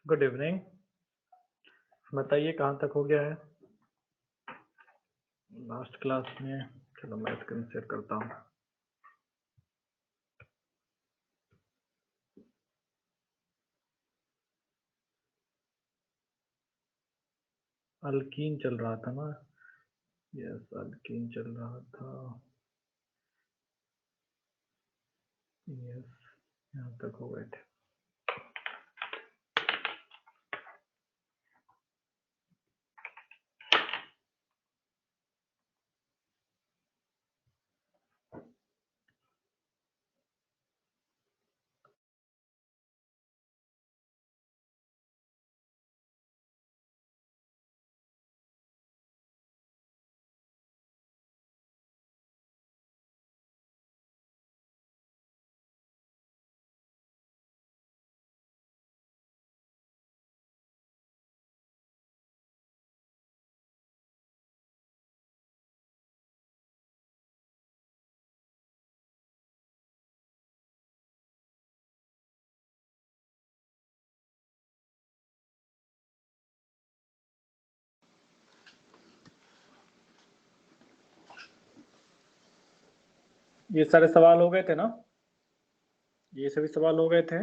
Good evening. बताइए कहाँ तक हो गया है लास्ट क्लास में। चलो मैं स्क्रीन शेयर करता हूँ। अल्कीन चल रहा था ना। यस, अल्कीन चल रहा था। यस, यहाँ तक हो गए थे। ये सारे सवाल हो गए थे ना? ये सभी सवाल हो गए थे।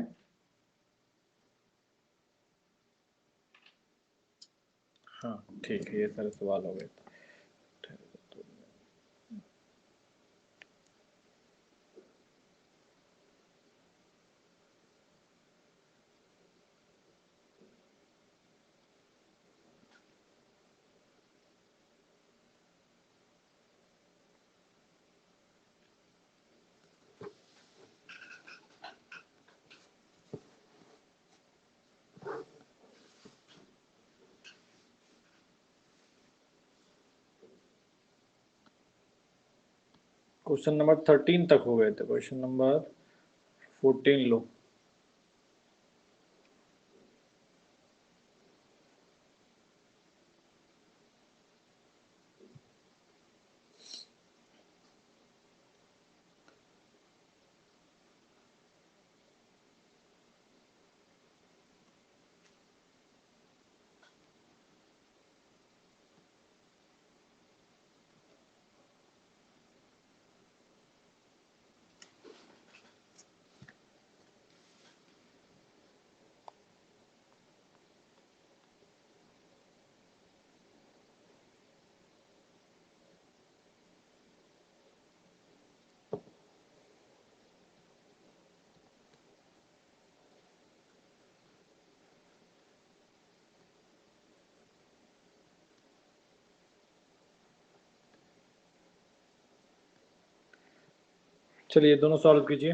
हाँ ठीक है, ये सारे सवाल हो गए थे। क्वेश्चन नंबर 13 तक हो गए थे। क्वेश्चन नंबर 14 लो। चलिए दोनों सॉल्व कीजिए।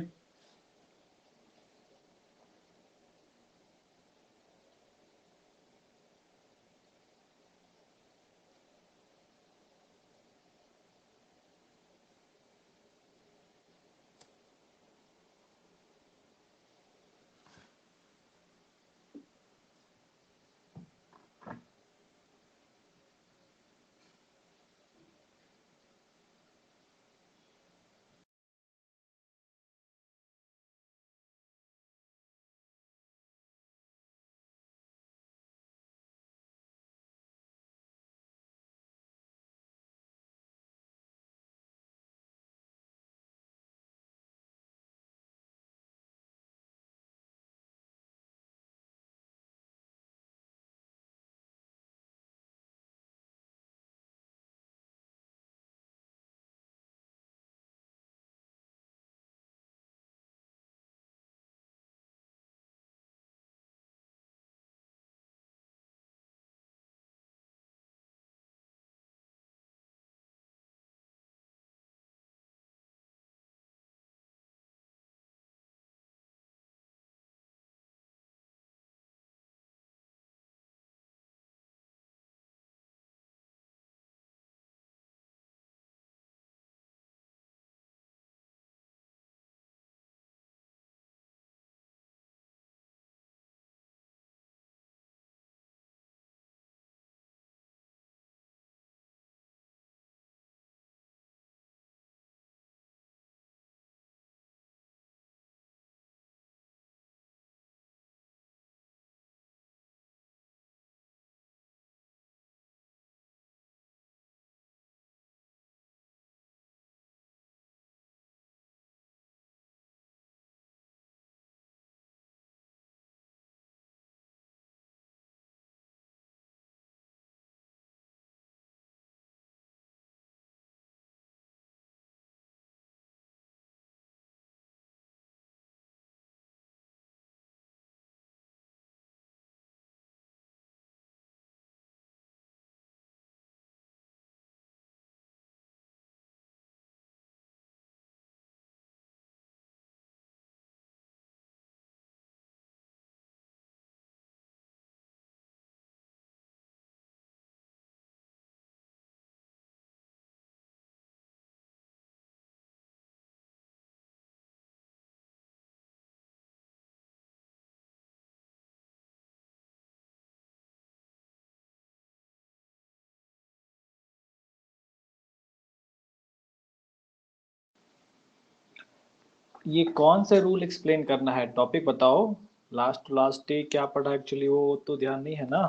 ये कौन से रूल एक्सप्लेन करना है, टॉपिक बताओ। लास्ट लास्ट डे क्या पढ़ा एक्चुअली वो तो ध्यान नहीं है ना।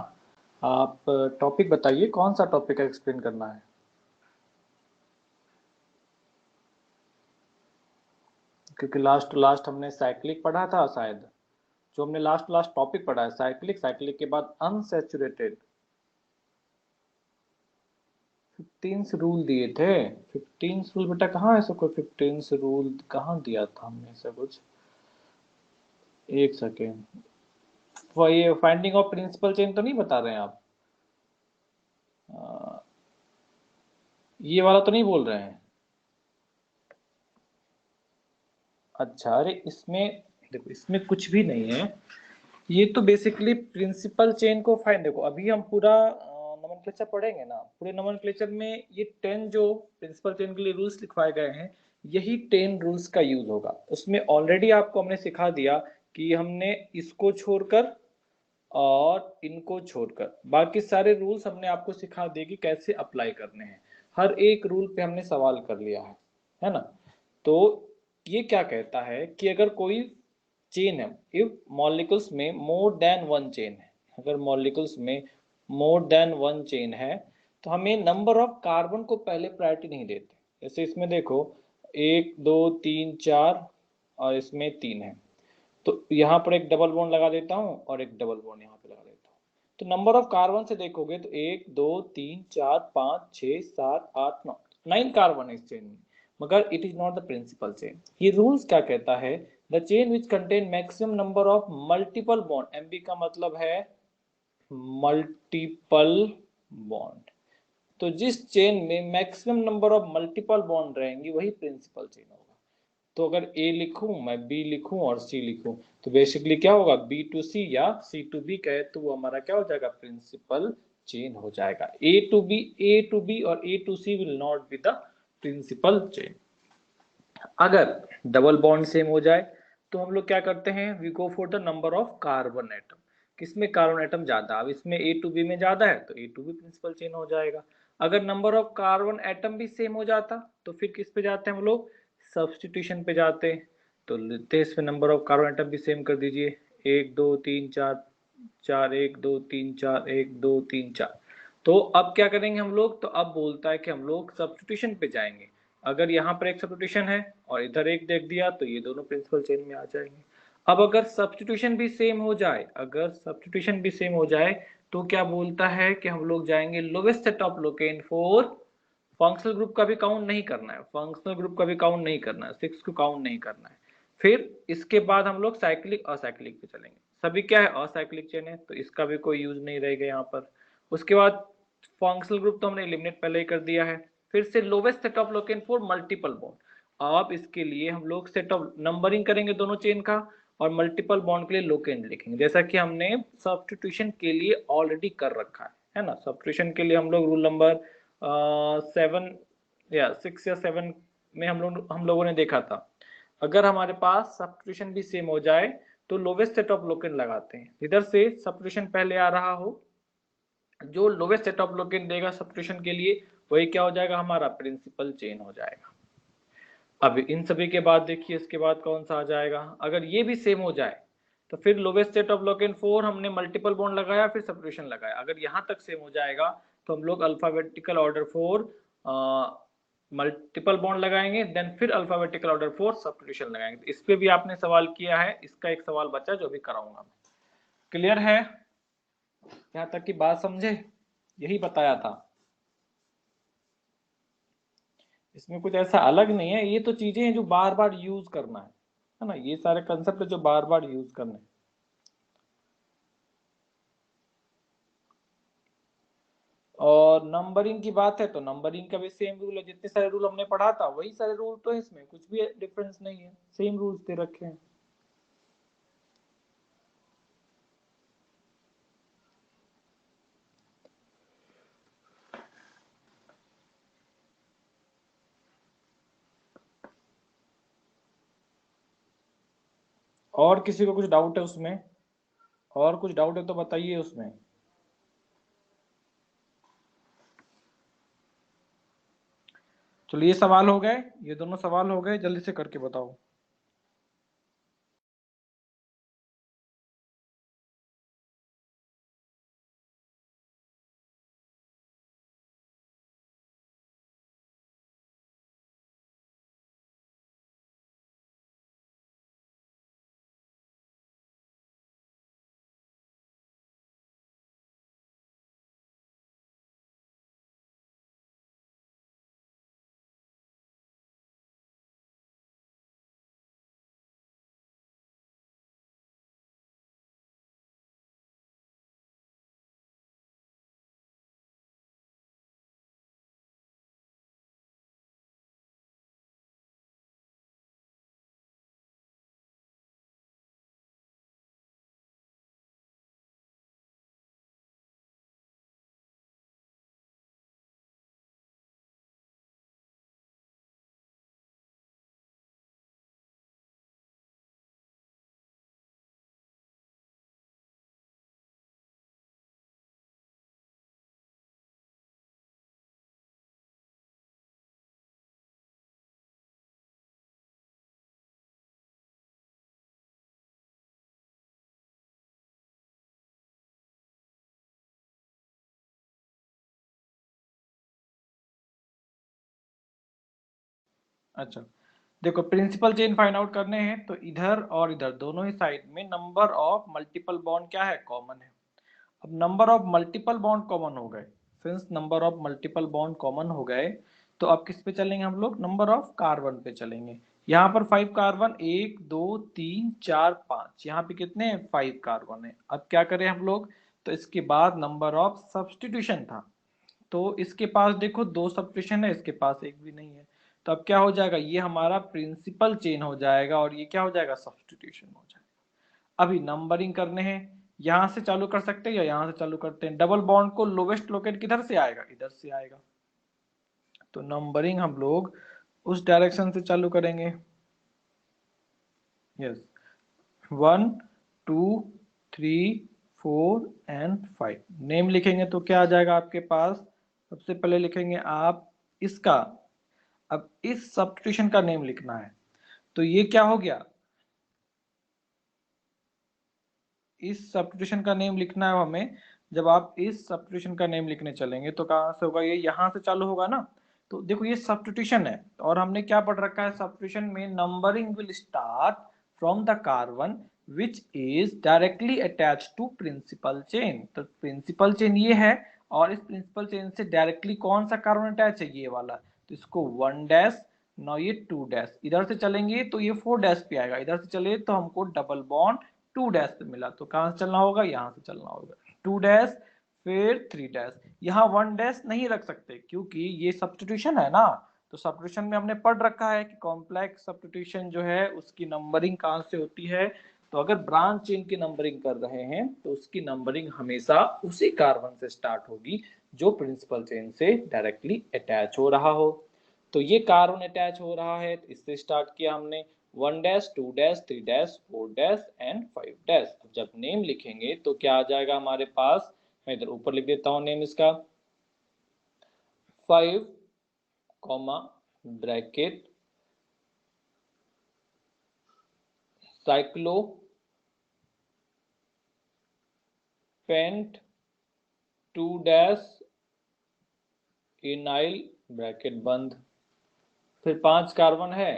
आप टॉपिक बताइए, कौन सा टॉपिक एक्सप्लेन करना है। क्योंकि लास्ट लास्ट हमने साइक्लिक पढ़ा था शायद। जो हमने लास्ट लास्ट टॉपिक पढ़ा है साइक्लिक, साइक्लिक के बाद अनसैचुरेटेड। 15 रूल दिए थे। 15 रूल बेटा कहाँ है, ऐसा कोई 15 रूल कहाँ दिया था हमने ऐसा कुछ। एक सेकेंड, वो ये फाइंडिंग ऑफ प्रिंसिपल चेन तो नहीं बता रहे हैं आप। अ, ये वाला तो नहीं बोल रहे हैं। अच्छा, अरे इसमें देखो, इसमें कुछ भी नहीं है। ये तो बेसिकली प्रिंसिपल चेन को फाइंड, देखो अभी हम पूरा नोमेनक्लेचर पढ़ेंगे ना। पूरे नोमेनक्लेचर में ये 10 जो प्रिंसिपल चेन के लिए रूल्स लिखवाए गए हैं, यही 10 रूल्स का यूज होगा। उसमें ऑलरेडी आपको हमने सिखा दिया कि हमने इसको छोड़कर और इनको छोड़कर बाकी सारे रूल्स हमने आपको सिखा दिए कि कैसे अप्लाई करने हैं। हर एक रूल पे हमने सवाल कर लिया है ना। तो ये क्या कहता है कि अगर कोई चेन है, इफ मॉलिक्यूल्स में मोर देन वन चेन है, अगर मॉलिक्यूल्स में मोर देन वन चेन है तो हमें नंबर ऑफ कार्बन को पहले प्रायोरिटी नहीं देते। जैसे इसमें देखो, 1 2 3 4 और इसमें 3 है, तो यहाँ पर एक डबल बॉन्ड लगा देता हूँ और एक डबल बॉन्ड यहाँ पे लगा देता हूँ। तो नंबर ऑफ कार्बन से देखोगे तो 1 2 3 4 5 6 7 8 9, 9 कार्बन है इस चेन में। मगर it is not the principal chain. ये रूल्स क्या कहता है, the chain which contain maximum number of multiple bond, MB का मतलब है मल्टीपल बॉन्ड। तो जिस चेन में maximum number of multiple bond रहेंगी वही प्रिंसिपल चेन होगा। तो अगर ए लिखूं मैं, बी लिखूं और सी लिखूं, तो बेसिकली क्या होगा, बी टू सी या सी टू बी कहे तो वो हमारा क्या हो जाएगा, प्रिंसिपल चेन हो जाएगा। ए टू बी और A two C will not be the principal chain. अगर डबल बॉन्ड सेम हो जाए तो हम लोग क्या करते हैं, we go for the number of carbon atom. किसमें कार्बन एटम ज्यादा, अब इसमें ए टू बी में ज्यादा है तो ए टू बी प्रिंसिपल चेन हो जाएगा। अगर नंबर ऑफ कार्बन एटम भी सेम हो जाता तो फिर किस पे जाते हैं हम लोग, सब्सटीट्यूशन पे जाते। तो लेते हैं इसमें नंबर ऑफ कार्बन एटम भी सेम कर दीजिए, 1 2 3 4, 1 2 3 4, 1 2 3 4। तो अब क्या करेंगे हम लोग, तो अब बोलता है कि हम लोग सब्सटीट्यूशन पे जाएंगे। अगर यहाँ पर एक सब्स्टिट्यूशन है और इधर एक देख दिया तो ये दोनों प्रिंसिपल चेन में आ जाएंगे। अब अगर सब्स्टिट्यूशन भी सेम हो जाए, अगर सब्स्टिट्यूशन भी सेम हो जाए तो क्या बोलता है कि हम लोग जाएंगे lowest set of Loken for, functional group का भी काउंट नहीं करना है, फंक्शनल ग्रुप का भी काउंट नहीं करना है, 6 को काउंट नहीं करना है। फिर इसके बाद हम लोग साइक्लिक असाइक्लिक पे चलेंगे। सभी क्या है, असाइक्लिक चेन है तो इसका भी कोई यूज नहीं रहेगा यहाँ पर। उसके बाद फंक्शनल ग्रुप तो हमने एलिमिनेट पहले ही कर दिया है। फिर से lowest set of Loken for multiple bond. अब इसके लिए हम लोग सेट ऑफ नंबरिंग करेंगे दोनों चेन का, और मल्टीपल बॉन्ड के लिए लोकेन लिखेंगे, जैसा कि हमने सब्स्टिट्यूशन के लिए ऑलरेडी कर रखा है ना। सब्स्टिट्यूशन के लिए हम लोग रूल नंबर 7 या 6 या 7 में हम लोगों ने देखा था। अगर हमारे पास सब्स्टिट्यूशन भी सेम हो जाए तो लोवेस्ट सेट ऑफ लोकेन लगाते हैं, इधर से सब्स्टिट्यूशन पहले आ रहा हो, जो लोवेस्ट सेट ऑफ लोकेन देगा सब्स्टिट्यूशन के लिए वही क्या हो जाएगा, हमारा प्रिंसिपल चेन हो जाएगा। अब इन सभी के बाद देखिए इसके बाद कौन सा आ जाएगा, अगर ये भी सेम हो जाए तो फिर लोवेस्ट सेट ऑफ लोकेन 4 हमने मल्टीपल बॉन्ड लगाया फिर सब्स्टिट्यूशन लगाया। अगर यहाँ तक सेम हो जाएगा तो हम लोग अल्फाबेटिकल ऑर्डर 4 मल्टीपल बॉन्ड लगाएंगे, देन फिर अल्फाबेटिकल ऑर्डर 4 सब्स्टिट्यूशन लगाएंगे। इस पे भी आपने सवाल किया है, इसका एक सवाल बचा जो भी कराऊंगा मैं। क्लियर है, यहाँ तक की बात समझे, यही बताया था। इसमें कुछ ऐसा अलग नहीं है, ये तो चीजें हैं जो बार बार यूज करना है ना। ये सारे कंसेप्ट जो बार बार यूज करने हैं। और नंबरिंग की बात है तो नंबरिंग का भी सेम रूल है, जितने सारे रूल हमने पढ़ा था वही सारे रूल तो है, इसमें कुछ भी डिफरेंस नहीं है, सेम रूल्स दे रखे हैं। और किसी को कुछ डाउट है उसमें, और कुछ डाउट है तो बताइए उसमें। चलो ये सवाल हो गए, ये दोनों सवाल हो गए, जल्दी से करके बताओ। अच्छा, देखो प्रिंसिपल चेन फाइंड आउट करने हैं तो इधर और इधर दोनों ही साइड में नंबर ऑफ मल्टीपल बॉन्ड क्या है, कॉमन है। अब number of multiple bond common हो गए, since number of multiple bond common हो गए तो अब किस पे चलेंगे हम लोग, नंबर ऑफ कार्बन पे चलेंगे। यहाँ पर 5 कार्बन, 1 2 3 4 5, यहाँ पे कितने हैं, 5 कार्बन है। अब क्या करें हम लोग, तो इसके बाद नंबर ऑफ सब्सटीट्यूशन था, तो इसके पास देखो 2 सब्स्टिट्यूशन है, इसके पास एक भी नहीं है। तो अब क्या हो जाएगा, ये हमारा प्रिंसिपल चेन हो जाएगा और ये क्या हो जाएगा, सब्स्टिट्यूशन हो जाएगा। अभी नंबरिंग करने हैं, यहां से चालू कर सकते हैं या यहां से चालू करते हैं। डबल बॉन्ड को लोवेस्ट लोकेट किधर से आएगा, इधर से आएगा। तो नंबरिंग हम लोग उस डायरेक्शन से चालू करेंगे। Yes, 1 2 3 4 and 5। नेम लिखेंगे तो क्या आ जाएगा आपके पास, सबसे पहले लिखेंगे आप इसका। अब इस सब्स्टिट्यूशन का नेम लिखना है, तो ये क्या हो गया, इस सब्स्टिट्यूशन का नेम लिखना है हमें। जब आप इस सब्स्टिट्यूशन का नेम लिखने चलेंगे तो कहां से होगा, ये यहां से चालू होगा ना। तो देखो ये सब्स्टिट्यूशन है और हमने क्या पढ़ रखा है सब्स्टिट्यूशन में, numbering will start from the carbon which is directly attach to principal chain. तो प्रिंसिपल चेन ये है और इस प्रिंसिपल चेन से डायरेक्टली कौन सा कार्बन अटैच है, ये वाला। तो इसको 1 डैश, ना ये 2 डैश, इधर से चलेंगे तो ये 4 डैश पे आएगा, इधर से चले तो हमको डबल बॉन्ड 2 डैश पे मिला। तो कहां से चलना होगा, यहां से चलना होगा, 2 डैश फिर 3 डैश। यहाँ 1 डैश नहीं रख सकते क्योंकि ये सब्स्टिट्यूशन है ना। तो सब्स्टिट्यूशन में हमने पढ़ रखा है कि कॉम्प्लेक्स सब्स्टिट्यूशन जो है उसकी नंबरिंग कहां से होती है। तो अगर ब्रांच चेन की नंबरिंग कर रहे हैं तो उसकी नंबरिंग हमेशा उसी कार्बन से स्टार्ट होगी जो प्रिंसिपल चेन से डायरेक्टली अटैच हो रहा हो। तो ये कार्बन अटैच हो रहा है, तो इससे स्टार्ट किया हमने, 1 dash 2 dash 3 dash 4 dash and 5 dash. जब नेम लिखेंगे तो क्या आ जाएगा हमारे पास, मैं इधर ऊपर लिख देता हूं नेम इसका, 5 comma bracket cyclo pent 2 dash ynyl bracket बंद। फिर 5 कार्बन है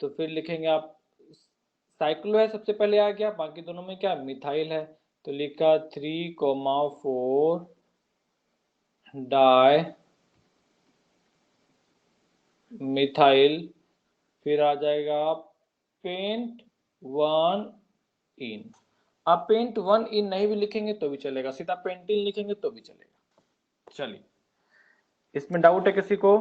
तो फिर लिखेंगे आप, साइक्लो है सबसे पहले आ गया, बाकी दोनों में क्या मिथाइल है। तो लिखा 3,4 डाई मिथाइल। फिर आ जाएगा पेंट 1 इन। आप पेंट 1 इन नहीं भी लिखेंगे तो भी चलेगा, सीधा पेंटिन लिखेंगे तो भी चलेगा। चलिए, इसमें डाउट है किसी को,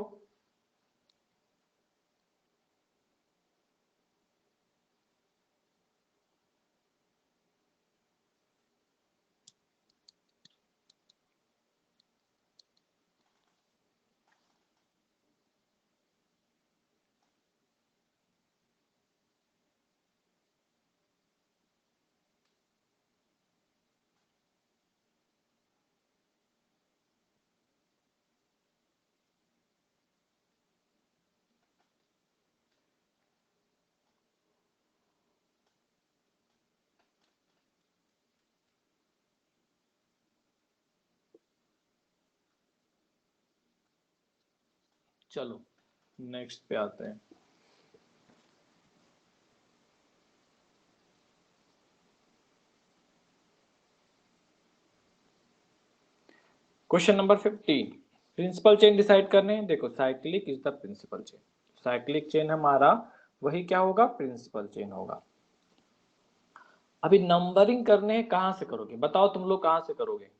चलो नेक्स्ट पे आते हैं। Question number 15, principal chain decide करने हैं। देखो cyclic is the principal chain, cyclic chain हमारा वही क्या होगा, प्रिंसिपल चेन होगा। अभी नंबरिंग करने हैं, कहां से करोगे बताओ तुम लोग, कहां से करोगे,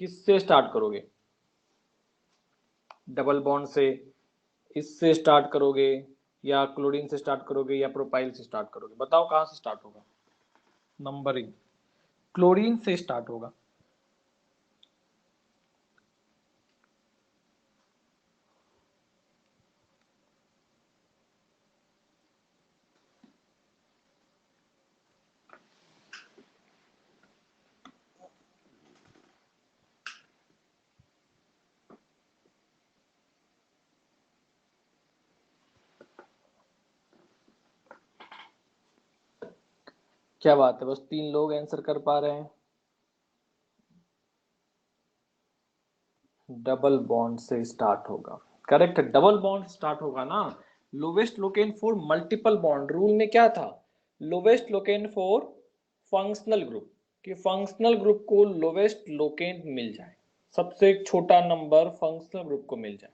किससे स्टार्ट करोगे, डबल बॉन्ड से, इससे स्टार्ट करोगे या क्लोरीन से स्टार्ट करोगे या प्रोपाइल से स्टार्ट करोगे, बताओ कहां से स्टार्ट होगा नंबरिंग, क्लोरीन से स्टार्ट होगा। क्या बात है, बस 3 लोग आंसर कर पा रहे हैं। डबल बॉन्ड से स्टार्ट होगा, करेक्ट है, डबल बॉन्ड स्टार्ट होगा ना। Lowest Loken for multiple bond rule में क्या था, lowest Loken for functional group, कि फंक्शनल ग्रुप को लोवेस्ट लोकेन मिल जाए, सबसे छोटा नंबर फंक्शनल ग्रुप को मिल जाए,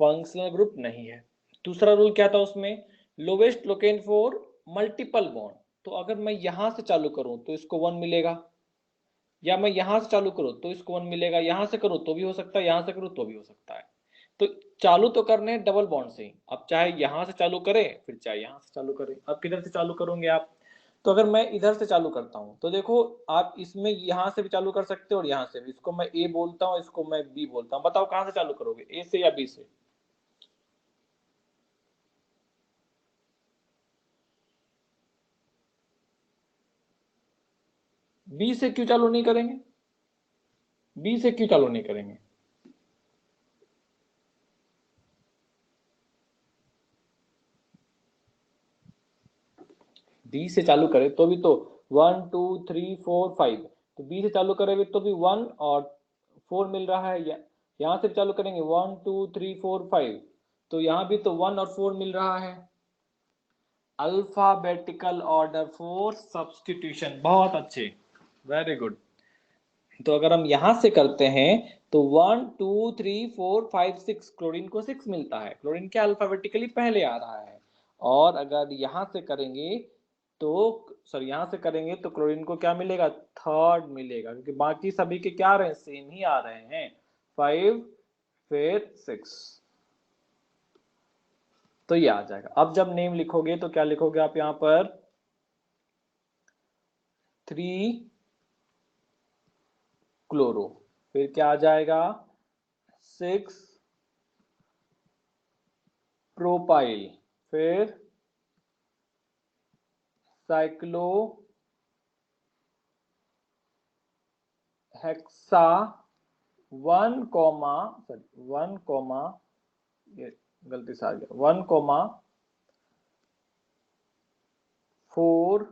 फंक्शनल ग्रुप नहीं है। दूसरा रूल क्या था उसमें, lowest Loken for multiple bond, तो अगर मैं यहां से चालू करूं तो इसको 1 मिलेगा, या मैं यहां से चालू करूं तो इसको 1 मिलेगा, यहां से करूं तो भी हो सकता है, यहां से करूं तो भी हो सकता है। तो चालू तो करने हैं डबल बॉन्ड से ही, अब चाहे यहां से चालू करें फिर चाहे यहां से चालू करें। अब किधर से चालू करोगे आप, तो अगर मैं इधर से चालू करता हूं तो देखो आप इसमें यहां से भी चालू कर सकते हो और यहां से भी, इसको मैं ए बोलता हूं, इसको मैं बी बोलता हूं, बताओ कहां से चालू करोगे, ए से या बी से। बी से क्यों चालू नहीं करेंगे, बी से क्यों चालू नहीं करेंगे, बी से चालू करें तो भी तो 1 2 3 4 5, तो बी से चालू करेंगे तो भी 1 और 4 मिल रहा है, यहां से चालू करेंगे 1 2 3 4 5, तो यहां भी तो 1 और 4 मिल रहा है। अल्फाबेटिकल ऑर्डर फॉर सब्सटीट्यूशन, बहुत अच्छे, वेरी गुड। तो अगर हम यहां से करते हैं तो 1 2 3 4 5 6, क्लोरीन को 6 मिलता है, क्लोरीन क्या अल्फाबेटिकली पहले आ रहा है। और अगर यहां से करेंगे तो सर यहां से करेंगे तो क्लोरीन को क्या मिलेगा, थर्ड मिलेगा, क्योंकि बाकी सभी के क्या आ रहे हैं, सेम ही आ रहे हैं, 5 फिर 6, तो ये आ जाएगा। अब जब नेम लिखोगे तो क्या लिखोगे आप यहां पर, 3 क्लोरो, फिर क्या आ जाएगा, 6 प्रोपाइल, फिर साइक्लो हेक्सा 1 ये गलती से आ गया, 1 4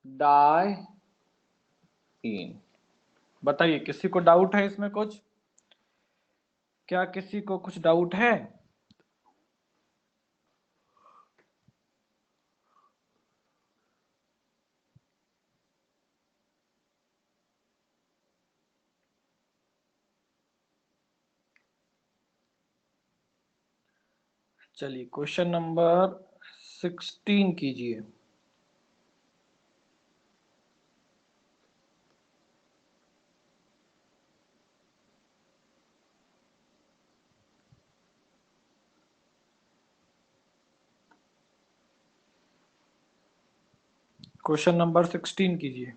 डाइन। बताइए किसी को डाउट है इसमें कुछ, क्या किसी को कुछ डाउट है। चलिए क्वेश्चन नंबर 16 कीजिए। क्वेश्चन नंबर 16 कीजिए।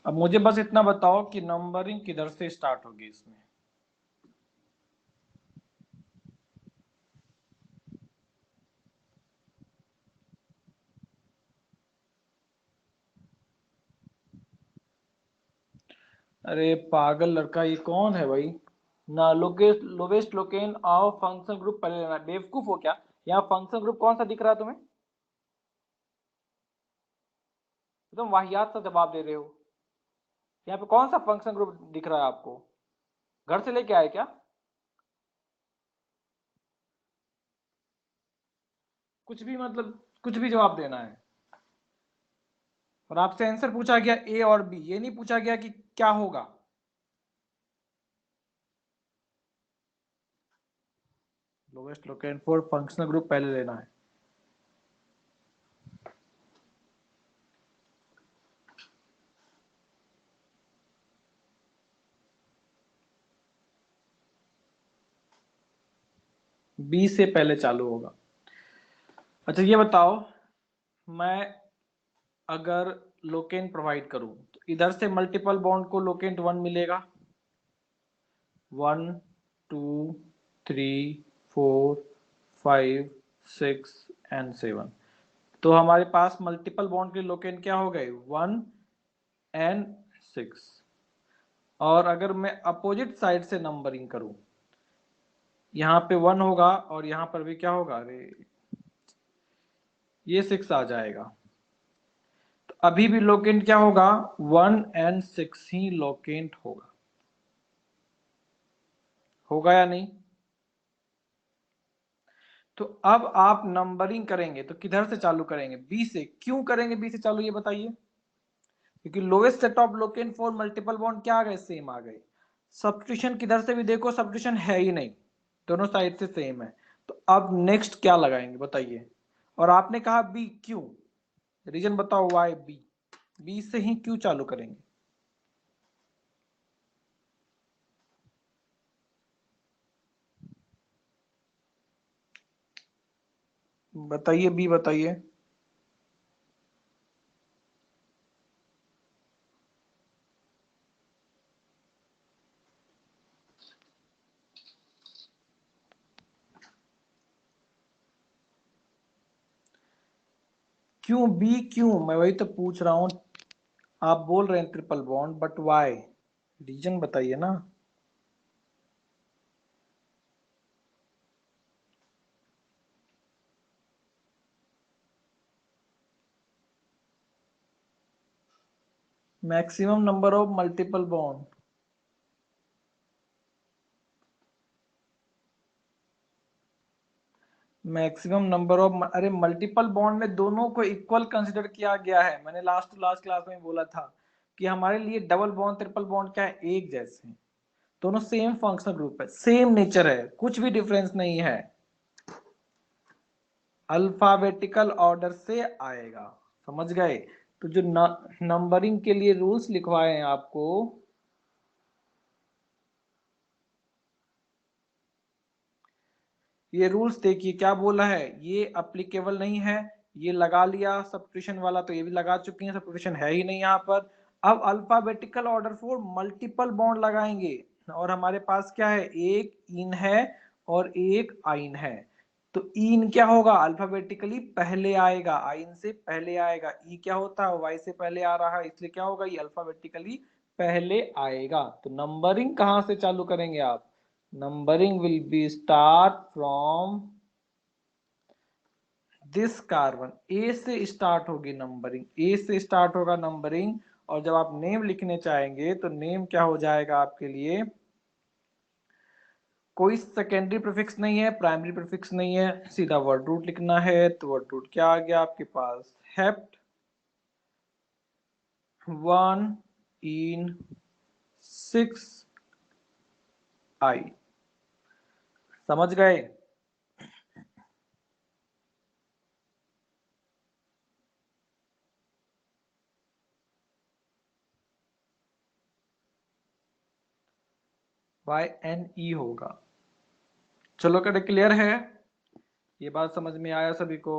अब मुझे बस इतना बताओ कि नंबरिंग किधर से स्टार्ट होगी इसमें। अरे पागल लड़का, ये कौन है भाई, ना lowest Loken of function group पहले लेना, बेवकूफ हो क्या, यहाँ फंक्शन ग्रुप कौन सा दिख रहा है तुम्हें, एकदम वाहियात सा जवाब दे रहे हो। यहाँ पे कौन सा फंक्शन ग्रुप दिख रहा है आपको, घर से लेके आए क्या, कुछ भी मतलब कुछ भी जवाब देना है। और आपसे आंसर पूछा गया ए और बी, ये नहीं पूछा गया कि क्या होगा। Lowest Loken for functional group पहले लेना है। बी से पहले चालू होगा। अच्छा ये बताओ, मैं अगर लोकेन प्रोवाइड करूं तो इधर से मल्टीपल बॉन्ड को लोकेंट 1 मिलेगा, 1 2 3 4 5 6 एंड 7, तो हमारे पास मल्टीपल बॉन्ड के लोकेन क्या हो गए, 1 एंड 6। और अगर मैं अपोजिट साइड से नंबरिंग करूं, यहाँ पे 1 होगा और यहाँ पर भी क्या होगा, अरे ये 6 आ जाएगा। तो अभी भी लोकेंट क्या होगा, 1 and 6 ही लोकेंट होगा या नहीं। तो अब आप नंबरिंग करेंगे तो किधर से चालू करेंगे, बी से। क्यों करेंगे बी से चालू, ये बताइए। क्योंकि lowest set of locant for multiple bond क्या आ गए, सेम आ गए। सब्स्टिट्यूशन किधर से भी देखो सब्स्टिट्यूशन है ही नहीं, दोनों साइड से सेम है। तो अब नेक्स्ट क्या लगाएंगे बताइए। और आपने कहा बी, क्यों, रीजन बताओ, वाई बी, बी से ही क्यों चालू करेंगे। बताइए बी बताइए। क्यों बी, क्यों, मैं वही तो पूछ रहा हूं। आप बोल रहे हैं triple bond, but why, reason बताइए ना। Maximum number of multiple bond, maximum number of, अरे मल्टीपल बॉन्ड में दोनों को इक्वल कंसिडर किया गया है। मैंने लास्ट क्लास में बोला था कि हमारे लिए डबल बॉन्ड ट्रिपल बॉन्ड क्या है, एक जैसे हैं। दोनों सेम फंक्शनल ग्रुप है, सेम नेचर है, कुछ भी डिफरेंस नहीं है। अल्फाबेटिकल ऑर्डर से आएगा, समझ गए। तो जो नंबरिंग के लिए रूल्स लिखवाए हैं आपको, ये रूल्स देखिए क्या बोला है, ये अप्लीकेबल नहीं है। ये लगा लिया सब्स्टिट्यूशन वाला, तो ये भी लगा चुके हैं, सब्स्टिट्यूशन है ही नहीं यहाँ पर। अब alphabetical order for multiple bond लगाएंगे, और हमारे पास क्या है, एक इन है और एक आइन है। तो इन क्या होगा, अल्फाबेटिकली पहले आएगा, आइन से पहले आएगा। ई क्या होता है, वाई से पहले आ रहा है, इसलिए क्या होगा, ये अल्फाबेटिकली पहले आएगा। तो नंबरिंग कहाँ से चालू करेंगे आप, numbering will be start from this carbon, A से स्टार्ट होगी नंबरिंग, ए से स्टार्ट होगा नंबरिंग। और जब आप नेम लिखने चाहेंगे तो नेम क्या हो जाएगा आपके लिए, कोई सेकेंडरी प्रीफिक्स नहीं है, प्राइमरी प्रीफिक्स नहीं है, सीधा वर्ड रूट लिखना है। तो वर्ड रूट क्या आ गया आपके पास, हेप्ट 1 इन 6 आई, समझ गए। वाई एन ई होगा। चलो क्या क्लियर है, ये बात समझ में आया सभी को।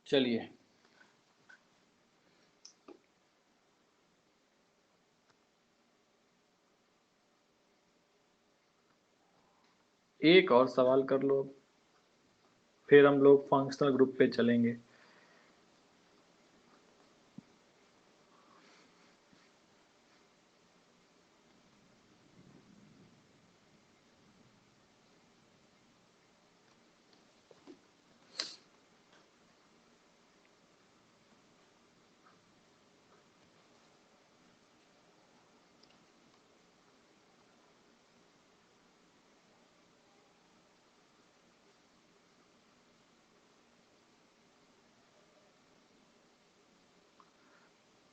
चलिए एक और सवाल कर लो, फिर हम लोग फंक्शनल ग्रुप पे चलेंगे।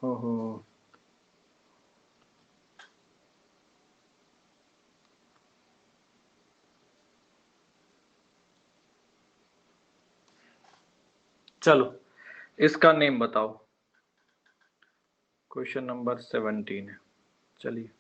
ओहो, चलो इसका नेम बताओ। क्वेश्चन नंबर 17 है, चलिए।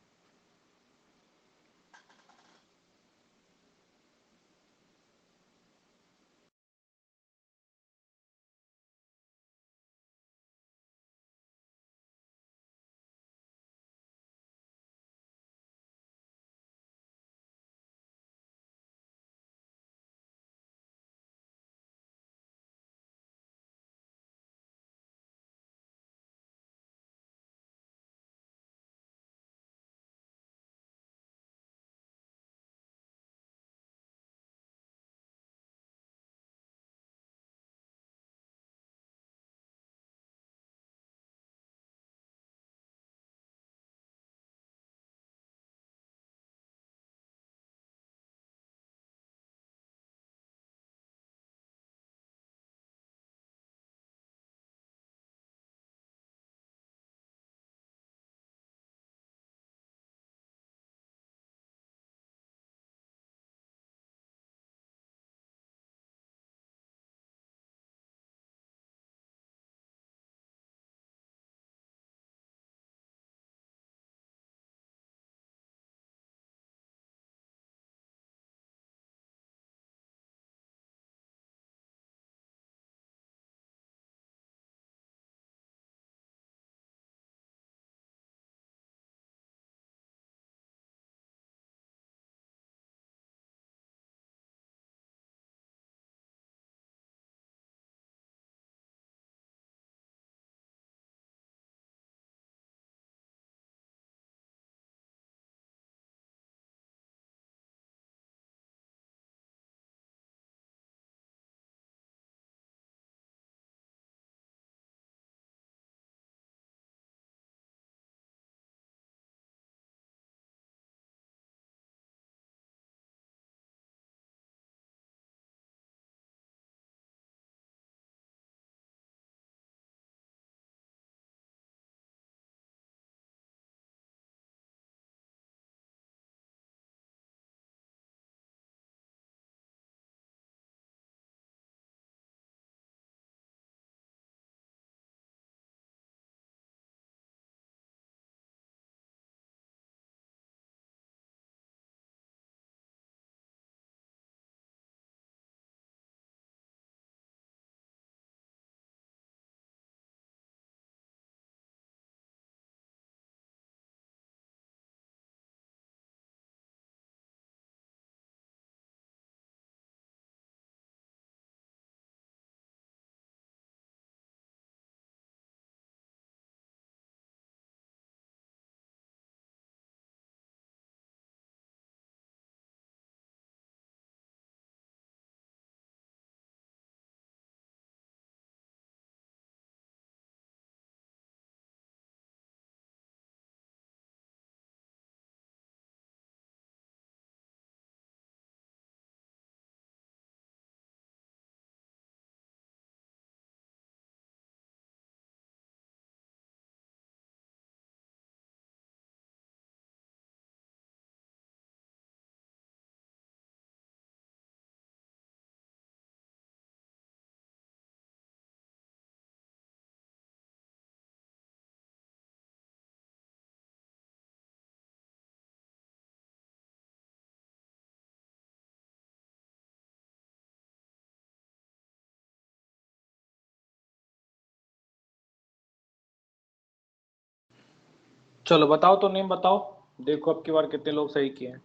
चलो बताओ तो, नेम बताओ। देखो अब की बार कितने लोग सही किए हैं।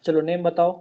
चलो नेम बताओ।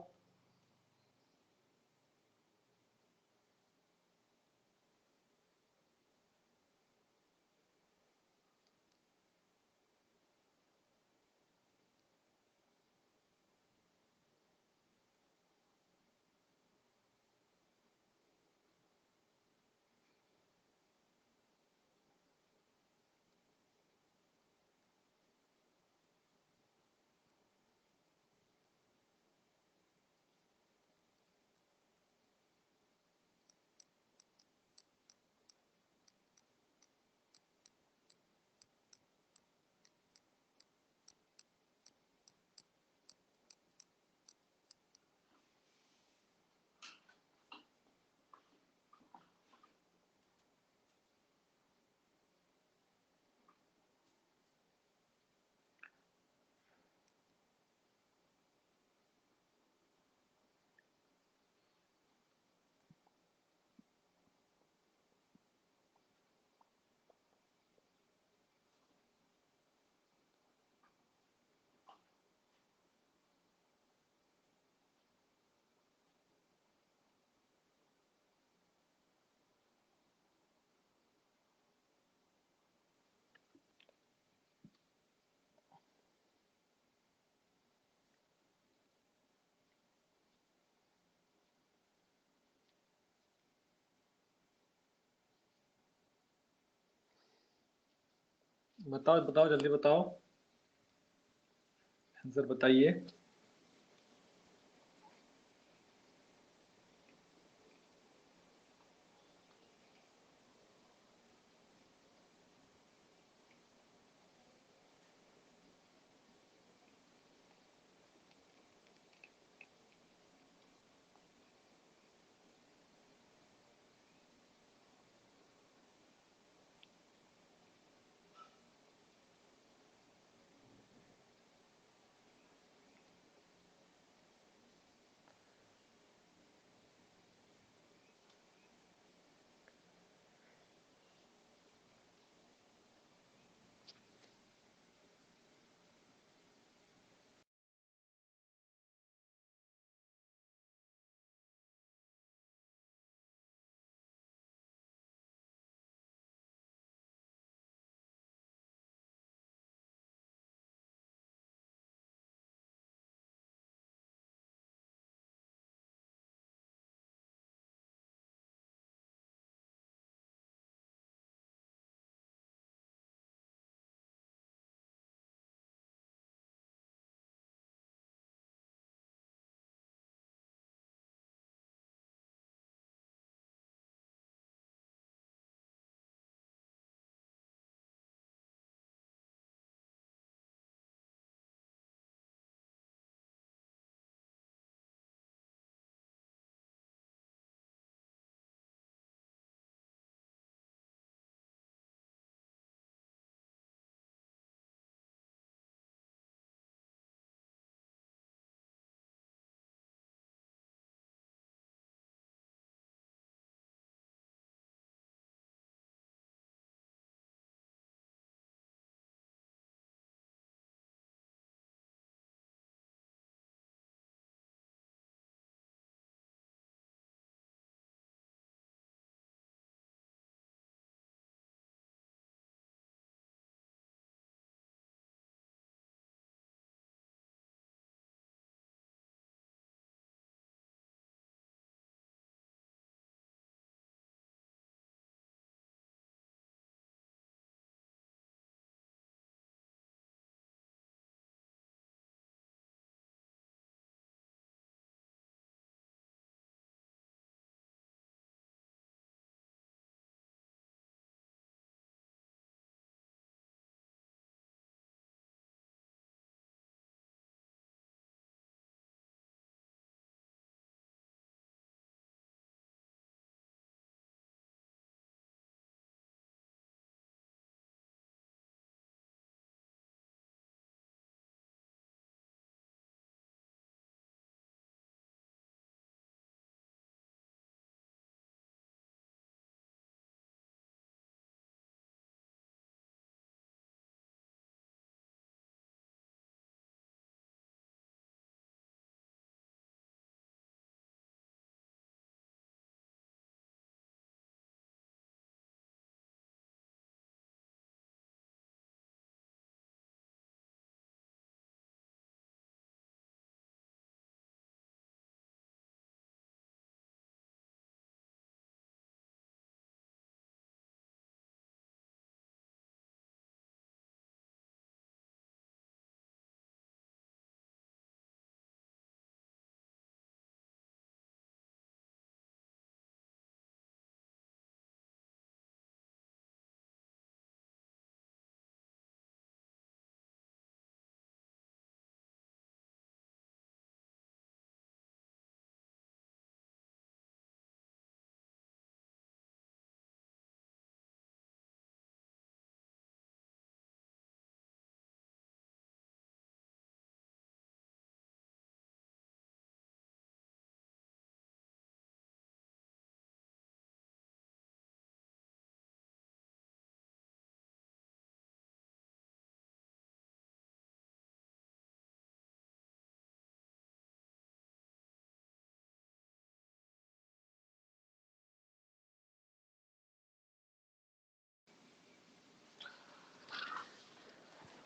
बताओ बताओ, जल्दी बताओ, आंसर बताइए।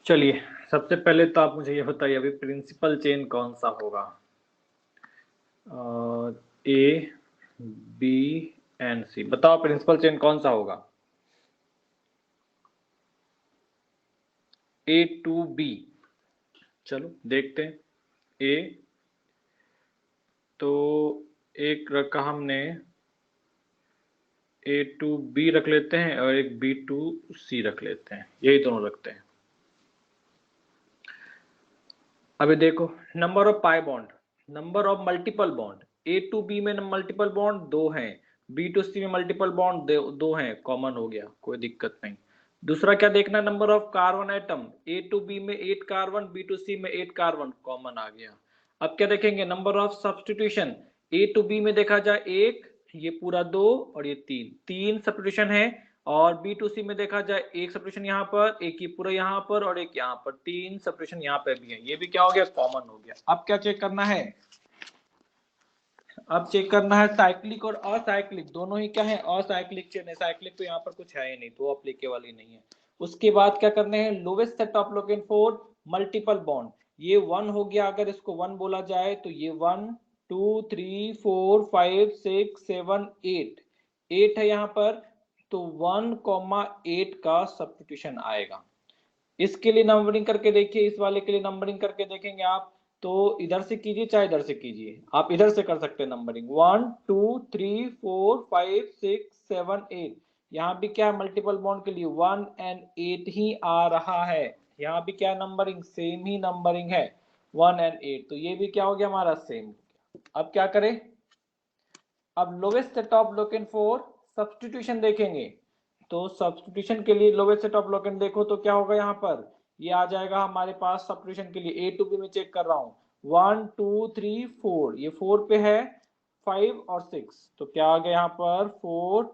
चलिए, सबसे पहले तो आप मुझे ये बताइए अभी प्रिंसिपल चेन कौन सा होगा? ए, बी एंड सी, बताओ प्रिंसिपल चेन कौन सा होगा? ए टू बी, चलो देखते हैं। ए तो एक रखा हमने, ए टू बी रख लेते हैं और एक बी टू सी रख लेते हैं, यही दोनों रखते हैं। अभी देखो, number of pi bond, number of multiple bond, A to B में मल्टीपल बॉन्ड दो हैं, बी टू सी में मल्टीपल बॉन्ड दो हैं, कॉमन हो गया, कोई दिक्कत नहीं। दूसरा क्या देखना, number of carbon atom, A to B में 8 कार्बन, बी टू सी में 8 कार्बन, कॉमन आ गया। अब क्या देखेंगे, number of substitution, A to B में देखा जाए एक, ये पूरा दो और ये तीन, तीन सब्स्टिट्यूशन है। और बी टू सी में देखा जाए एक सब्स्टिट्यूशन यहाँ पर, एक ही पूरा यहाँ पर और एक यहाँ पर, तीन सब्स्टिट्यूशन यहाँ पे भी है, ये भी क्या हो गया, कॉमन हो गया। अब क्या चेक करना है, अब चेक करना है साइक्लिक और असाइक्लिक दोनों ही क्या है, असाइक्लिक चेन है, साइक्लिक तो यहाँ पर कुछ है ही नहीं, तो अप्लीकेबल ही नहीं है। उसके बाद क्या करने हैं, lowest set of Loken for multiple bond, ये 1 हो गया, अगर इसको 1 बोला जाए तो ये 1 2 3 4 5 6 7 8, 8 है यहाँ पर, तो 1,8 का सब्स्टिट्यूशन आएगा। इसके लिए नंबरिंग करके देखिए, इस वाले के लिए नंबरिंग करके देखेंगे आप, तो इधर से कीजिए चाहे इधर से कीजिए, आप इधर से कर सकते हैं नंबरिंग, 1 2 3 4 5 6 7 8, यहाँ भी क्या है मल्टीपल बॉन्ड के लिए 1 एंड 8 ही आ रहा है, यहाँ भी क्या नंबरिंग, सेम ही नंबरिंग है 1 एंड 8, तो ये भी क्या हो गया हमारा, सेम। अब क्या करें, अब lowest set of Loken for substitution देखेंगे, तो सब्स्टिट्यूशन के लिए लोवेस्ट सेट ऑफ लोकेन देखो तो क्या होगा, यहाँ पर ये आ जाएगा हमारे पास सब्स्टिट्यूशन के लिए, ए टू बी में चेक कर रहा हूँ, 1 2 3 4, ये 4 पे है, 5 और 6, तो क्या आ गया यहाँ पर 4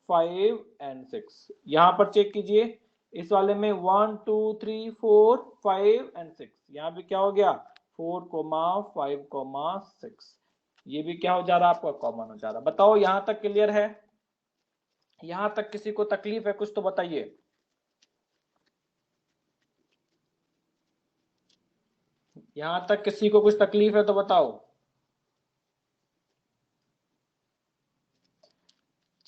5 एंड 6, यहाँ पर चेक कीजिए इस वाले में 1 2 3 4 5 एंड 6, यहाँ भी क्या हो गया 4 5 6, ये भी क्या हो जा रहा है आपका, कॉमन हो जा रहा है। बताओ यहां तक क्लियर है, यहां तक किसी को तकलीफ है कुछ तो बताइए। यहां तक किसी को कुछ तकलीफ है तो बताओ।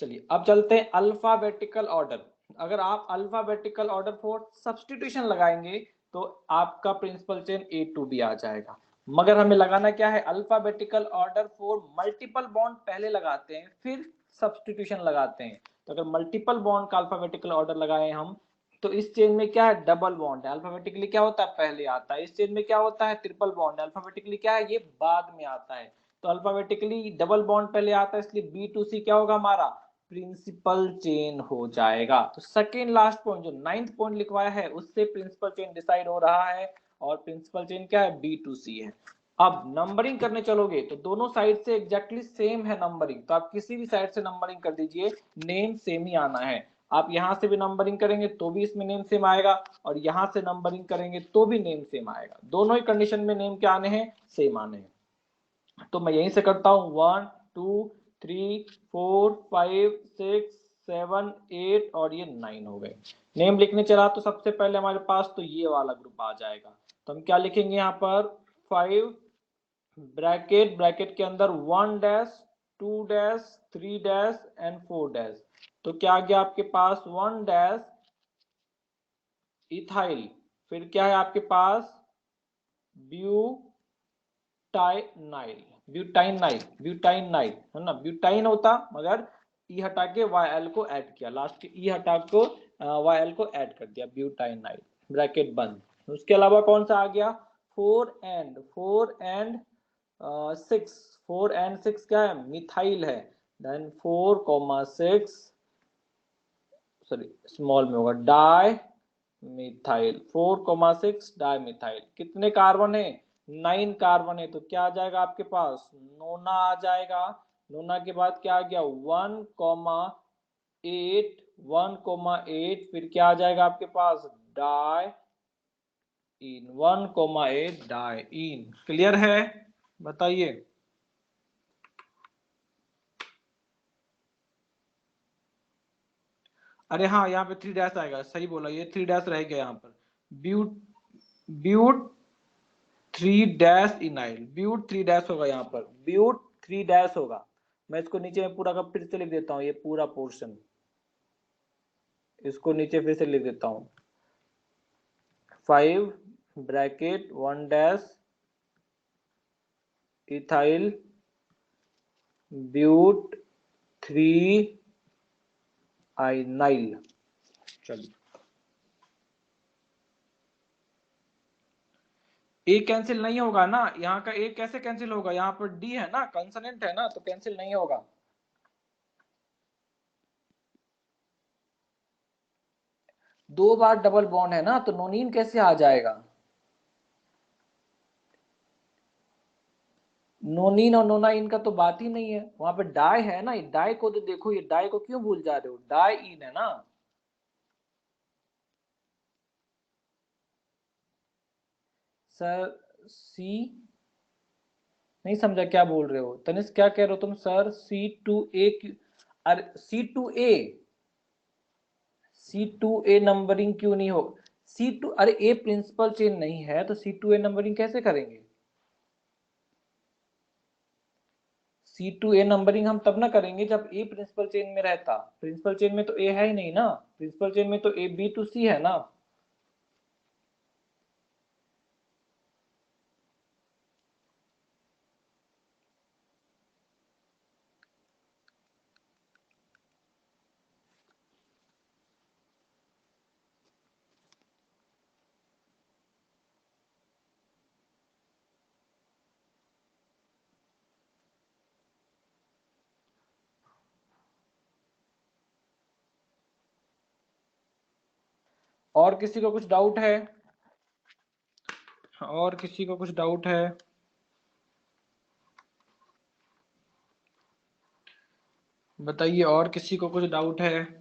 चलिए अब चलते हैं अल्फाबेटिकल ऑर्डर, अगर आप अल्फाबेटिकल ऑर्डर फॉर सब्स्टिट्यूशन लगाएंगे तो आपका principal chain A to B आ जाएगा, मगर हमें लगाना क्या है, alphabetical order for multiple bond पहले लगाते हैं फिर सब्स्टिट्यूशन लगाते हैं। तो अगर मल्टीपल बॉन्ड का अल्फाबेटिकल ऑर्डर लगाए हम, तो इस चेन में क्या है, डबल बॉन्ड है, अल्फाबेटिकली क्या होता है पहले आता है, इस चेन में क्या होता है, ट्रिपल बॉन्ड है, अल्फाबेटिकली क्या है, ये बाद में आता है। तो अल्फाबेटिकली डबल बॉन्ड पहले आता है, इसलिए बी टू सी क्या होगा हमारा, प्रिंसिपल चेन हो जाएगा। तो सेकेंड लास्ट पॉइंट जो 9th पॉइंट लिखवाया है उससे प्रिंसिपल चेन डिसाइड हो रहा है, और प्रिंसिपल चेन क्या है, बी टू सी है। अब नंबरिंग करने चलोगे तो दोनों साइड से एग्जैक्टली सेम है नंबरिंग, तो आप किसी भी साइड से नंबरिंग कर दीजिए, नेम सेम ही आना है। आप यहां से भी नंबरिंग करेंगे तो भी इसमें नेम सेम आएगा, और यहां से नंबरिंग करेंगे तो भी नेम सेम आएगा, दोनों ही कंडीशन में नेम क्या आने हैं, सेम आने हैं। तो मैं यहीं से करता हूं, 1 2 3 4 5 6 7 8 और ये 9 हो गए। नेम लिखने चला तो सबसे पहले हमारे पास तो ये वाला ग्रुप आ जाएगा, तो हम क्या लिखेंगे यहाँ पर, 5 ब्रैकेट, ब्रैकेट के अंदर 1 dash 2 dash 3 dash and 4 dash, तो क्या आ गया आपके पास 1 डैश इथाइल, फिर क्या है आपके पास ब्यूटाइनाइल, ब्यूटाइनाइल, ब्यूटाइनाइल है ना, ब्यूटाइन होता मगर ई हटा के वाई एल को ऐड किया, लास्ट के ई हटा को वाई एल को ऐड कर दिया, ब्यूटाइनाइल, ब्रैकेट बंद। उसके अलावा कौन सा आ गया, 4 एंड 6, 4 एंड 6 क्या है, मिथाइल है, देन 4,6, सॉरी स्मॉल में होगा, डाई मिथाइल, 4,6 डाई मिथाइल, कितने कार्बन है, 9 कार्बन है, तो क्या आ जाएगा आपके पास, नोना आ जाएगा। नोना के बाद क्या आ गया, 1,8, 1,8, फिर क्या आ जाएगा आपके पास, डाई इन, 1,8 डाई इन। क्लियर है, बताइए। अरे हाँ, यहाँ पे 3 डैश आएगा, सही बोला, ये 3 डैश रह गया यहाँ पर, ब्यूट 3 डैश इनाइल, ब्यूट 3 डैश होगा, यहाँ पर ब्यूट 3 डैश होगा। मैं इसको नीचे में पूरा का फिर से लिख देता हूँ, ये पूरा पोर्शन इसको नीचे फिर से लिख देता हूँ। 5 ब्रैकेट 1 डैश इथाइल ब्यूट 3 आइनाइल। चलिए ए कैंसिल नहीं होगा ना, यहाँ का ए कैसे कैंसिल होगा, यहाँ पर डी है ना, कंसोनेंट है ना, तो कैंसिल नहीं होगा। दो बार डबल बॉन्ड है ना, तो नोनीन कैसे आ जाएगा। नोनीन और नोनाइन का तो बात ही नहीं है, वहां पे डाई है ना, डाई को तो देखो, ये डाई को क्यों भूल जा रहे हो, डाई इन है ना। सर सी नहीं समझा क्या बोल रहे हो, तनिष्क क्या कह रहे हो तुम सर, C2A अरे C2A नंबरिंग क्यों नहीं हो, C2 अरे ए प्रिंसिपल चेन नहीं है तो C2A नंबरिंग कैसे करेंगे। C2A नंबरिंग हम तब ना करेंगे जब ए प्रिंसिपल चेन में रहता, प्रिंसिपल चेन में तो ए है ही नहीं ना, प्रिंसिपल चेन में तो ए बी टू सी है ना। और किसी को कुछ डाउट है, और किसी को कुछ डाउट है, बताइए, और किसी को कुछ डाउट है।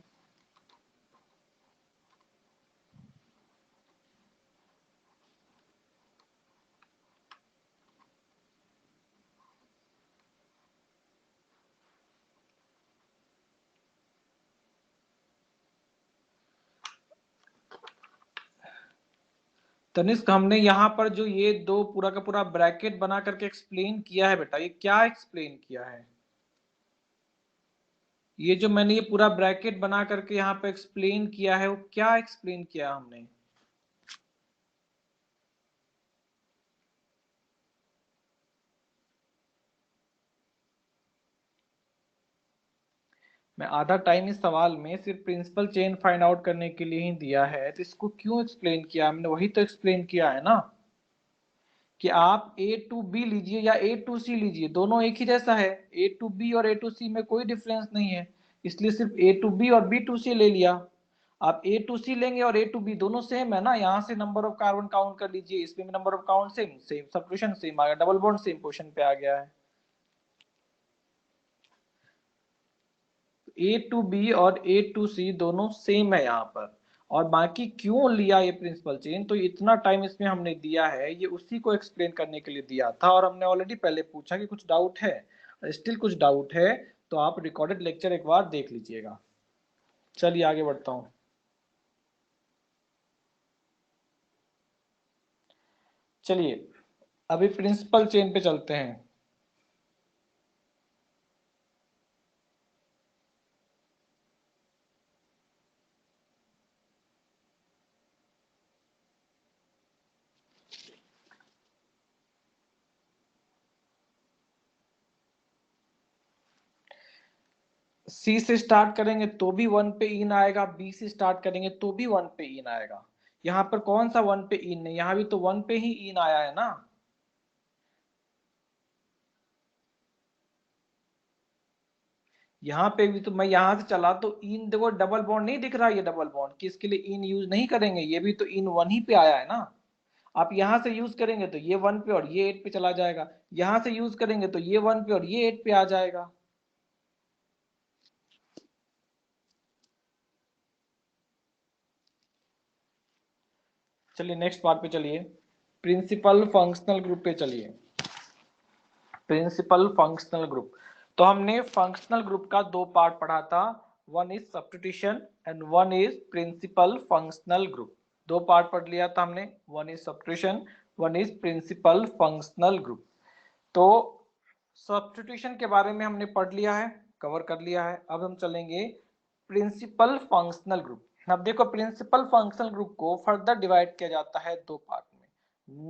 तनिष्क हमने यहाँ पर जो ये दो पूरा का पूरा ब्रैकेट बना करके एक्सप्लेन किया है बेटा, ये क्या एक्सप्लेन किया है, ये जो मैंने ये पूरा ब्रैकेट बना करके यहाँ पे एक्सप्लेन किया है, वो क्या एक्सप्लेन किया हमने। मैं आधा टाइम इस सवाल में सिर्फ प्रिंसिपल चेन फाइंड आउट करने के लिए ही दिया है, तो इसको क्यों एक्सप्लेन किया, हमने वही तो एक्सप्लेन किया है ना, कि आप ए टू बी लीजिए या ए टू सी लीजिए, दोनों एक ही जैसा है, ए टू बी और ए टू सी में कोई डिफरेंस नहीं है, इसलिए सिर्फ ए टू बी और बी टू सी ले लिया। आप ए टू सी लेंगे और ए टू बी दोनों सेम है ना, यहाँ से नंबर ऑफ कार्बन काउंट कर लीजिए, इसमें भी number of count same, same substitution same आ गया, डबल बॉन्ड सेम पोजीशन पे आ गया है। ए टू बी और ए टू सी दोनों सेम है यहाँ पर, और बाकी क्यों लिया ये प्रिंसिपल चेन, तो इतना टाइम इसमें हमने दिया है, ये उसी को एक्सप्लेन करने के लिए दिया था, और हमने ऑलरेडी पहले पूछा कि कुछ डाउट है, स्टिल कुछ डाउट है तो आप रिकॉर्डेड लेक्चर एक बार देख लीजिएगा। चलिए आगे बढ़ता हूँ। चलिए अभी प्रिंसिपल चेन पे चलते हैं। सी से स्टार्ट करेंगे तो भी 1 पे इन आएगा, बी से स्टार्ट करेंगे तो भी 1 पे इन आएगा। यहाँ पर कौन सा 1 पे इन है, यहाँ भी तो 1 पे ही इन आया है ना। यहाँ पे भी तो मैं यहाँ से चला तो इन देखो, डबल बॉन्ड नहीं दिख रहा, ये डबल बॉन्ड किसके लिए इन यूज नहीं करेंगे, ये भी तो इन 1 ही पे आया है ना। आप यहाँ से यूज करेंगे तो ये 1 पे और ये 8 पे चला जाएगा, यहाँ से यूज करेंगे तो ये 1 पे और ये 8 पे आ जाएगा। चलिए नेक्स्ट पार्ट पे चलिए, प्रिंसिपल फंक्शनल ग्रुप पे चलिए। प्रिंसिपल फंक्शनल ग्रुप, तो हमने फंक्शनल ग्रुप का दो पार्ट पढ़ा था, one is substitution and one is principal functional group. दो पार्ट पढ़ लिया था हमने, one is substitution, one is principal functional group. तो सब्स्टिट्यूशन के बारे में हमने पढ़ लिया है, कवर कर लिया है। अब हम चलेंगे प्रिंसिपल फंक्शनल ग्रुप। अब देखो प्रिंसिपल फंक्शनल ग्रुप को फर्दर डिवाइड किया जाता है दो पार्ट में,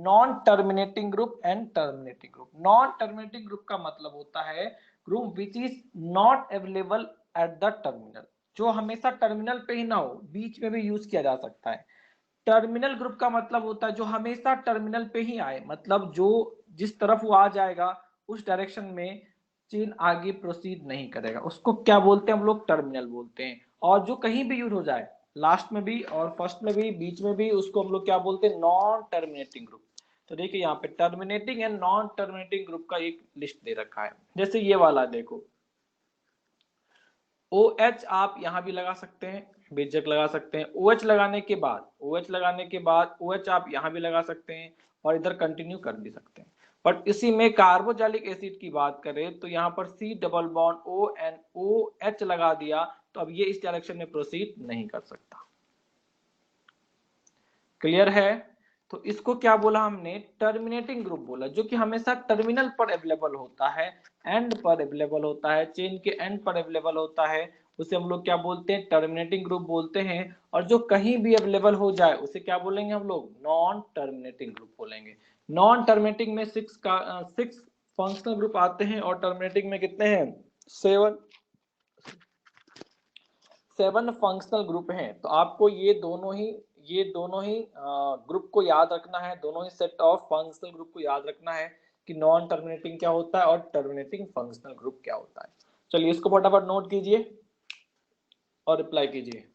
non terminating group and terminating group. Non terminating group का मतलब होता है group which is not available at the terminal, जो हमेशा टर्मिनल पे ही ना हो, बीच में भी यूज किया जा सकता है। टर्मिनल ग्रुप का मतलब होता है जो हमेशा टर्मिनल पे ही आए, मतलब जो जिस तरफ वो आ जाएगा उस डायरेक्शन में चेन आगे प्रोसीड नहीं करेगा, उसको क्या बोलते हैं हम लोग, टर्मिनल बोलते हैं। और जो कहीं भी यूज हो जाए, लास्ट में भी और फर्स्ट में भी बीच में भी, उसको हम लोग क्या बोलते हैं, नॉन टर्मिनेटिंग ग्रुप। तो देखिए यहाँ पे terminating and non terminating group का एक लिस्ट दे रखा है। जैसे ये वाला देखो, ओ एच आप यहां भी लगा सकते हैं, बेझक लगा सकते हैं। ओ एच लगाने के बाद, ओ एच लगाने के बाद ओ एच आप यहां भी लगा सकते हैं और इधर कंटिन्यू कर भी सकते हैं। बट इसी में कार्बोक्सिलिक एसिड की बात करें तो यहाँ पर C double bond O N O H लगा दिया, तो अब ये इस डायरेक्शन में प्रोसीड नहीं कर सकता। क्लियर है? तो इसको क्या बोला हमने, टर्मिनेटिंग ग्रुप बोला, जो कि हमेशा टर्मिनल पर अवेलेबल होता है, एंड पर अवेलेबल होता है, चेन के एंड पर अवेलेबल होता है, उसे हम लोग क्या बोलते हैं, टर्मिनेटिंग ग्रुप बोलते हैं। और जो कहीं भी अवेलेबल हो जाए उसे क्या बोलेंगे हम लोग, नॉन टर्मिनेटिंग ग्रुप बोलेंगे। नॉन टर्मिनेटिंग में सिक्स फंक्शनल ग्रुप आते हैं और टर्मिनेटिंग में कितने हैं, सेवन फंक्शनल ग्रुप हैं। तो आपको ये दोनों ही ग्रुप को याद रखना है, दोनों ही सेट ऑफ फंक्शनल ग्रुप को याद रखना है कि नॉन टर्मिनेटिंग क्या होता है और टर्मिनेटिंग फंक्शनल ग्रुप क्या होता है। चलिए इसको फटाफट नोट कीजिए और रिप्लाई कीजिए।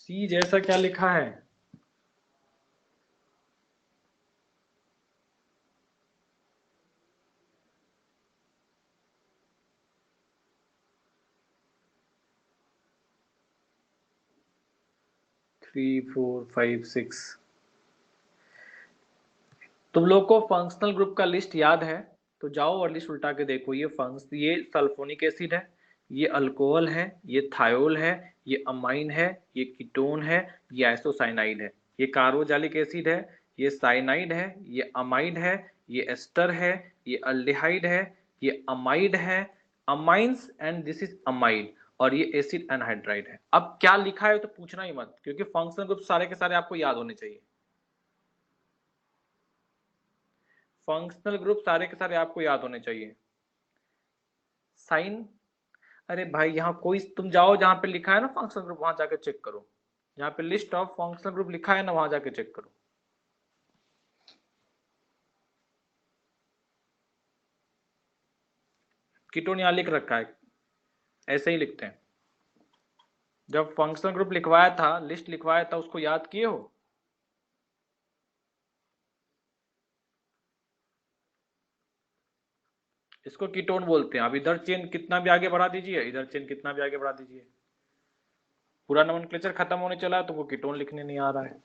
सी जैसा क्या लिखा है, थ्री फोर फाइव सिक्स। तुम लोग को फंक्शनल ग्रुप का लिस्ट याद है तो जाओ और लिस्ट उल्टा के देखो। ये सल्फोनिक एसिड है, ये अल्कोहल है, ये थायोल है, ये अमाइन है, ये कीटोन है, ये आइसोसाइनाइड है, ये कार्बोक्सिलिक एसिड है, ये साइनाइड है, ये अमाइड है, ये एस्टर है, ये अल्डिहाइड है, ये अमाइड है, amines and this is amide, और ये एसिड एनहाइड्राइड है। अब क्या लिखा है तो पूछना ही मत, क्योंकि फंक्शनल ग्रुप सारे के सारे आपको याद होने चाहिए। फंक्शनल ग्रुप सारे के सारे आपको याद होने चाहिए। साइन, अरे भाई यहाँ कोई, तुम जाओ जहां पे लिखा है ना फंक्शनल ग्रुप, वहां जाके चेक करो, जहां पे लिस्ट ऑफ फंक्शनल ग्रुप लिखा है ना, वहां जाके चेक करो। कीटोन यहाँ लिख रखा है, ऐसे ही लिखते हैं। जब फंक्शनल ग्रुप लिखवाया था, लिस्ट लिखवाया था, उसको याद किए हो? इसको कीटोन बोलते हैं। अब इधर चेन कितना भी आगे बढ़ा दीजिए, इधर चेन कितना भी आगे बढ़ा दीजिए, पूरा नोमेनक्लेचर खत्म होने चला है तो वो कीटोन लिखने नहीं आ रहा है।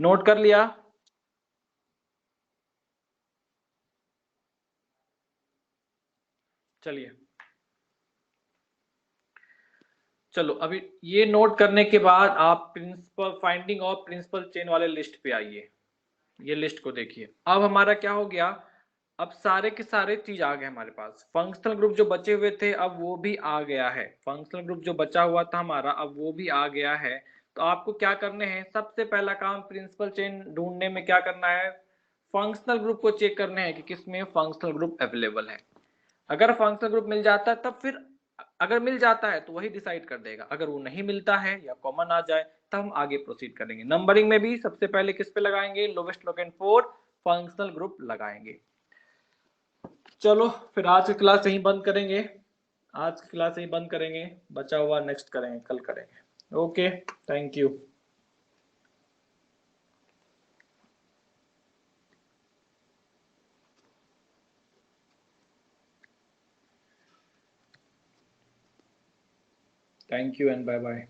नोट कर लिया? चलिए, चलो अभी ये नोट करने के बाद आप principal finding of principal chain वाले लिस्ट पे आइए। ये लिस्ट को देखिए। अब हमारा क्या हो गया, अब सारे के सारे चीज आ गए हमारे पास। फंक्शनल ग्रुप जो बचे हुए थे अब वो भी आ गया है, फंक्शनल ग्रुप जो बचा हुआ था हमारा अब वो भी आ गया है। तो आपको क्या करने हैं, सबसे पहला काम प्रिंसिपल चेन ढूंढने में क्या करना है, फंक्शनल ग्रुप को चेक करने हैं कि किसमें फंक्शनल ग्रुप अवेलेबल है। अगर फंक्शनल ग्रुप मिल जाता है तब फिर अगर मिल जाता है तो वही डिसाइड कर देगा, अगर वो नहीं मिलता है या कॉमन आ जाए तब हम आगे प्रोसीड करेंगे। नंबरिंग में भी सबसे पहले किस पे लगाएंगे, lowest locant for functional group लगाएंगे। चलो फिर आज की क्लास यहीं बंद करेंगे, आज की क्लास यहीं बंद करेंगे, बचा हुआ नेक्स्ट करेंगे, कल करेंगे। Okay, thank you. Thank you and bye bye.